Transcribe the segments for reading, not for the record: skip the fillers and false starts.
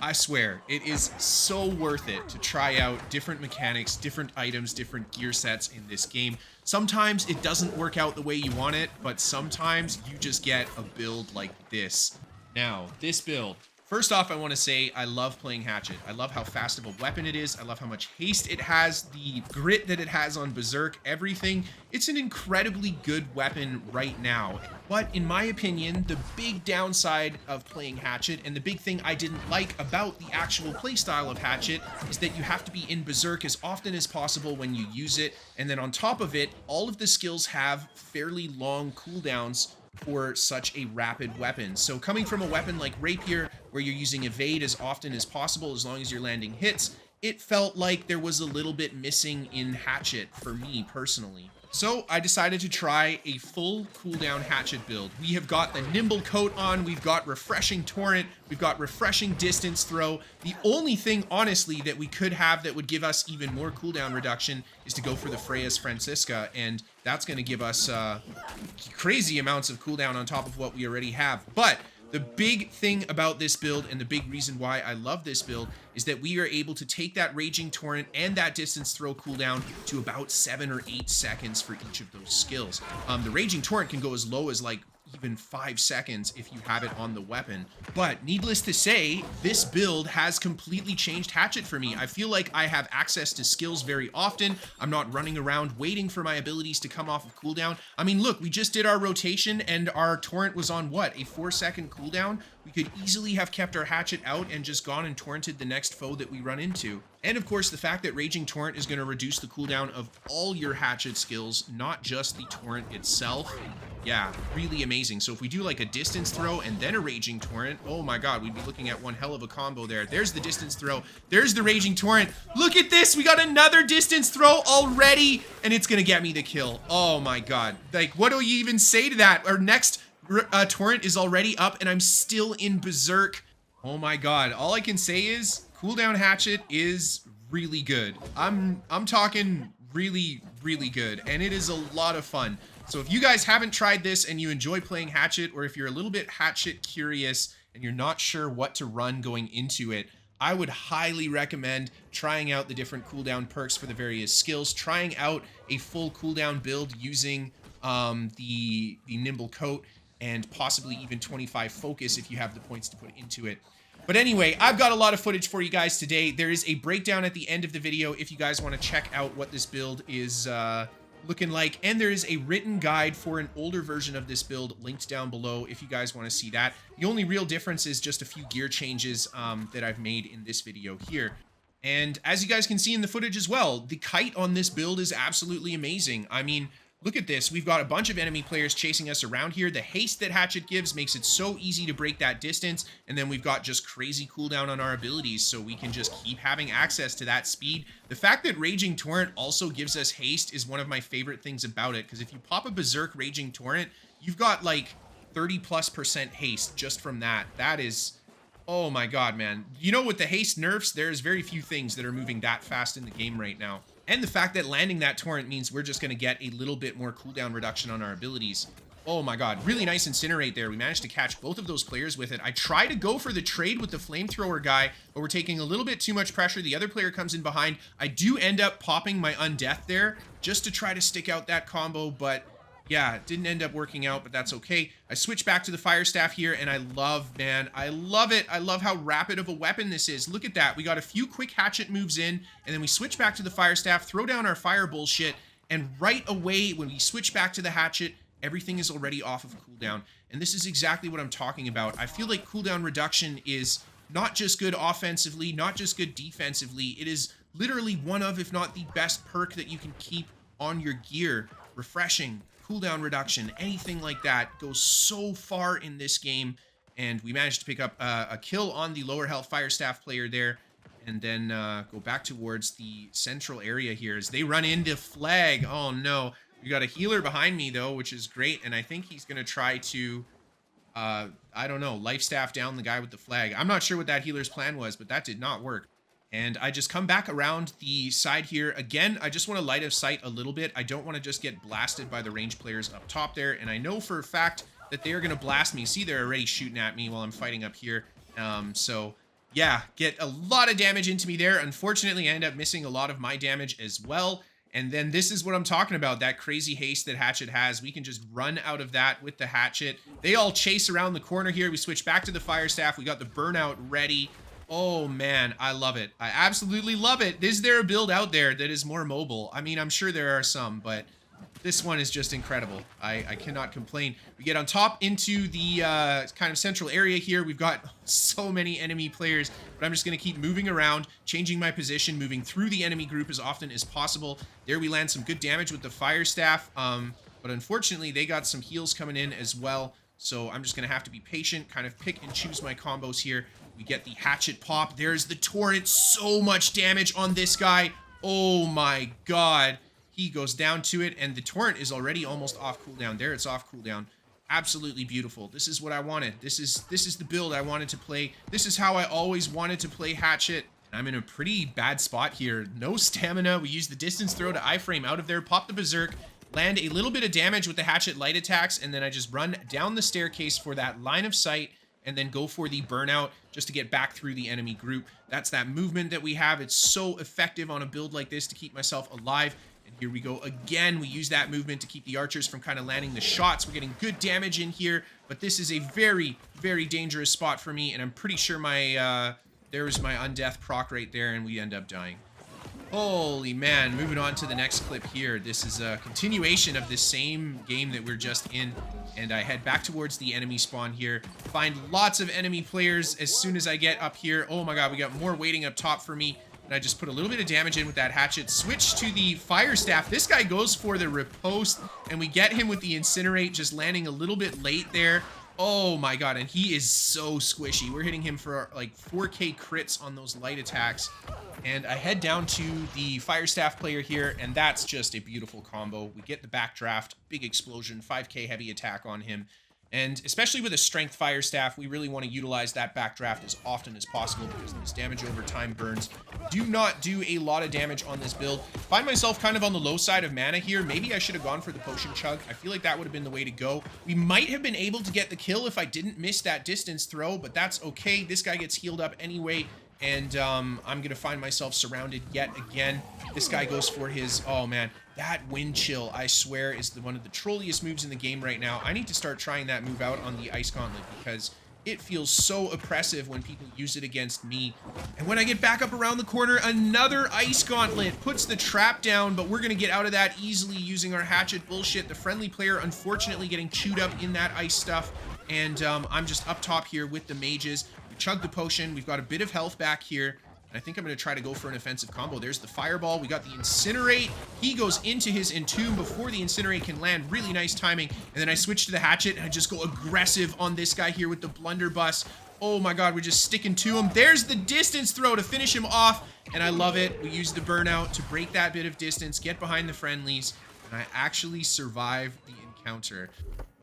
I swear, it is so worth it to try out different mechanics, different items, different gear sets in this game. Sometimes it doesn't work out the way you want it, but sometimes you just get a build like this. Now, this build. First off, I want to say I love playing Hatchet. I love how fast of a weapon it is. I love how much haste it has, the grit that it has on Berserk, everything. It's an incredibly good weapon right now. But in my opinion, the big downside of playing Hatchet, and the big thing I didn't like about the actual playstyle of Hatchet, is that you have to be in Berserk as often as possible when you use it. And then on top of it, all of the skills have fairly long cooldowns for such a rapid weapon. So coming from a weapon like Rapier, where you're using evade as often as possible as long as you're landing hits, it felt like there was a little bit missing in Hatchet for me personally. So I decided to try a full cooldown Hatchet build. We have got the nimble coat on, we've got refreshing torrent, we've got refreshing distance throw. The only thing honestly that we could have that would give us even more cooldown reduction is to go for the Freya's Francisca, and that's going to give us crazy amounts of cooldown on top of what we already have. But the big thing about this build, and the big reason why I love this build, is that we are able to take that Raging Torrent and that Distance Throw cooldown to about 7 or 8 seconds for each of those skills. The Raging Torrent can go as low as like even 5 seconds if you have it on the weapon. But needless to say, this build has completely changed Hatchet for me. I feel like I have access to skills very often. I'm not running around waiting for my abilities to come off of cooldown. I mean, look, we just did our rotation and our torrent was on what, a 4-second cooldown? We could easily have kept our Hatchet out and just gone and torrented the next foe that we run into. And of course, the fact that Raging Torrent is going to reduce the cooldown of all your Hatchet skills, not just the torrent itself. Yeah, really amazing. So if we do like a distance throw and then a Raging Torrent, oh my god, we'd be looking at one hell of a combo there. There's the distance throw. There's the Raging Torrent. Look at this. We got another distance throw already, and it's going to get me the kill. Oh my god. Like, what do you even say to that? Our next torrent is already up, and I'm still in Berserk. Oh my god. All I can say is cooldown Hatchet is really good. I'm talking really, really good, and it is a lot of fun. So if you guys haven't tried this and you enjoy playing Hatchet, or if you're a little bit Hatchet curious and you're not sure what to run going into it, I would highly recommend trying out the different cooldown perks for the various skills, trying out a full cooldown build using the Nimble Coat, and possibly even 25 focus if you have the points to put into it. But anyway, I've got a lot of footage for you guys today. There is a breakdown at the end of the video if you guys want to check out what this build is looking like. And there is a written guide for an older version of this build linked down below if you guys want to see that. The only real difference is just a few gear changes that I've made in this video here. And as you guys can see in the footage as well, the kite on this build is absolutely amazing. I mean, look at this. We've got a bunch of enemy players chasing us around here. The haste that Hatchet gives makes it so easy to break that distance. And then we've got just crazy cooldown on our abilities, so we can just keep having access to that speed. The fact that Raging Torrent also gives us haste is one of my favorite things about it, because if you pop a Berserk Raging Torrent, you've got like 30+% haste just from that. That is... oh my god, man. You know, with the haste nerfs, there's very few things that are moving that fast in the game right now. And the fact that landing that torrent means we're just going to get a little bit more cooldown reduction on our abilities. Oh my god, really nice Incinerate there. We managed to catch both of those players with it. I try to go for the trade with the Flamethrower guy, but we're taking a little bit too much pressure. The other player comes in behind. I do end up popping my Undeath there just to try to stick out that combo, but yeah, it didn't end up working out, but that's okay. I switch back to the Fire Staff here, and I love, man, I love it. I love how rapid of a weapon this is. Look at that. We got a few quick Hatchet moves in, and then we switch back to the Fire Staff, throw down our Fire bullshit, and right away, when we switch back to the Hatchet, everything is already off of cooldown. And this is exactly what I'm talking about. I feel like cooldown reduction is not just good offensively, not just good defensively. It is literally one of, if not the best perk that you can keep on your gear. Refreshing, cooldown reduction, anything like that goes so far in this game. And we managed to pick up a kill on the lower health Fire Staff player there, and then go back towards the central area here as they run into Flag. Oh no, we got a healer behind me though, which is great, and I think he's gonna try to I don't know, life staff down the guy with the flag. I'm not sure what that healer's plan was, but that did not work. And I just come back around the side here. Again, I just want to light of sight a little bit. I don't want to just get blasted by the range players up top there. And I know for a fact that they are going to blast me. See, they're already shooting at me while I'm fighting up here. So Yeah, get a lot of damage into me there. Unfortunately, I end up missing a lot of my damage as well. And then this is what I'm talking about, that crazy haste that Hatchet has. We can just run out of that with the Hatchet. They all chase around the corner here. We switch back to the Fire Staff. We got the Burnout ready. Oh man, I love it. I absolutely love it. Is there a build out there that is more mobile? I mean, I'm sure there are some, but this one is just incredible. I cannot complain. We get on top into the kind of central area here. We've got so many enemy players, but I'm just going to keep moving around, changing my position, moving through the enemy group as often as possible. There we land some good damage with the Fire Staff, but unfortunately they got some heals coming in as well. So I'm just going to have to be patient, kind of pick and choose my combos here. We get the Hatchet pop. There's the Torrent. So much damage on this guy. Oh my god. He goes down to it, and the Torrent is already almost off cooldown. There, it's off cooldown. Absolutely beautiful. This is what I wanted. This is the build I wanted to play. This is how I always wanted to play Hatchet. I'm in a pretty bad spot here. No stamina. We use the distance throw to iframe out of there, pop the Berserk, land a little bit of damage with the Hatchet light attacks, and then I just run down the staircase for that line of sight, and then go for the burnout just to get back through the enemy group. That's that movement that we have. It's so effective on a build like this to keep myself alive. And here we go again. We use that movement to keep the archers from kind of landing the shots. We're getting good damage in here, but this is a very, very dangerous spot for me, and I'm pretty sure my there was my undeath proc right there, and we end up dying. Holy man, moving on to the next clip here. This is a continuation of the same game that we're just in, and I head back towards the enemy spawn here. Find lots of enemy players as soon as I get up here. Oh my god, we got more waiting up top for me. And I just put a little bit of damage in with that Hatchet. Switch to the Fire Staff. This guy goes for the riposte, and we get him with the Incinerate, just landing a little bit late there. Oh my god, and he is so squishy. We're hitting him for like 4k crits on those light attacks. And I head down to the Fire Staff player here, and that's just a beautiful combo. We get the backdraft, big explosion, 5k heavy attack on him. And especially with a strength Fire Staff, we really want to utilize that backdraft as often as possible because these damage over time burns do not do a lot of damage on this build. Find myself kind of on the low side of mana here. Maybe I should have gone for the potion chug. I feel like that would have been the way to go. We might have been able to get the kill if I didn't miss that distance throw, but that's okay. This guy gets healed up anyway. And I'm going to find myself surrounded yet again. This guy goes for his... Oh, man. That Wind Chill, I swear, is one of the trolliest moves in the game right now. I need to start trying that move out on the Ice Gauntlet because it feels so oppressive when people use it against me. And when I get back up around the corner, another Ice Gauntlet puts the trap down, but we're going to get out of that easily using our Hatchet bullshit. The friendly player, unfortunately, getting chewed up in that ice stuff. And I'm just up top here with the mages. Chug the potion. We've got a bit of health back here. And I think I'm going to try to go for an offensive combo. There's the fireball. We got the incinerate. He goes into his entomb before the incinerate can land. Really nice timing. And then I switch to the hatchet and I just go aggressive on this guy here with the blunderbuss. Oh my god, we're just sticking to him. There's the distance throw to finish him off. And I love it. We use the burnout to break that bit of distance, get behind the friendlies. And I actually survive the encounter.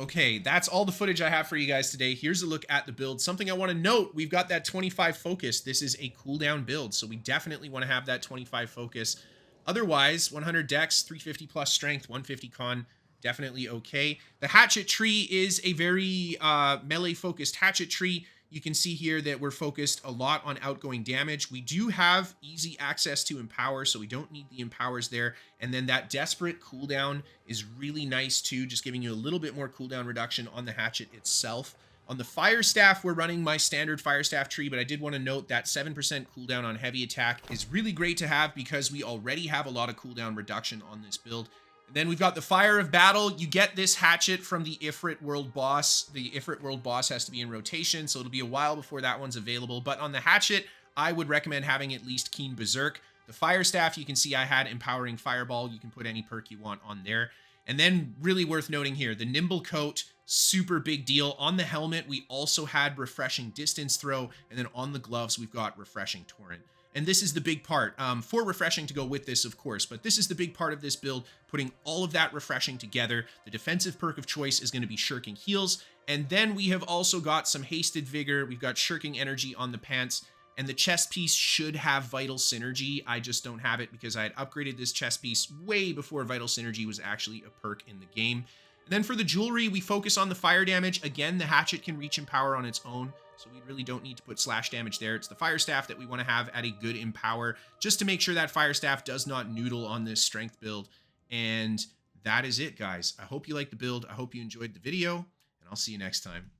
Okay, that's all the footage I have for you guys today. Here's a look at the build. Something I want to note, we've got that 25 focus. This is a cooldown build, so we definitely want to have that 25 focus. Otherwise, 100 dex, 350 plus strength, 150 con, definitely okay. The hatchet tree is a very melee-focused hatchet tree. You can see here that we're focused a lot on outgoing damage. We do have easy access to Empower, so we don't need the Empowers there. And then that Desperate cooldown is really nice too, just giving you a little bit more cooldown reduction on the hatchet itself. On the Fire Staff, we're running my standard Fire Staff tree, but I did want to note that 7% cooldown on heavy attack is really great to have because we already have a lot of cooldown reduction on this build. And then we've got the Fire of Battle. You get this hatchet from the Ifrit World Boss. The Ifrit World Boss has to be in rotation, so it'll be a while before that one's available. But on the hatchet, I would recommend having at least Keen Berserk. The Fire Staff, you can see I had Empowering Fireball. You can put any perk you want on there. And then really worth noting here, the Nimble Coat, super big deal. On the helmet, we also had Refreshing Distance Throw. And then on the gloves, we've got Refreshing Torrent. And this is the big part, for refreshing to go with this, of course, but this is the big part of this build, putting all of that refreshing together. The defensive perk of choice is going to be Shirking Heals, and then we have also got some Hasted Vigor, we've got Shirking Energy on the pants, and the chest piece should have Vital Synergy. I just don't have it because I had upgraded this chest piece way before Vital Synergy was actually a perk in the game. And then for the jewelry, we focus on the fire damage. Again, the hatchet can reach Empower on its own. so we really don't need to put slash damage there. It's the Fire Staff that we want to have at a good empower, just to make sure that Fire Staff does not noodle on this strength build. And that is it, guys. I hope you liked the build. I hope you enjoyed the video, and I'll see you next time.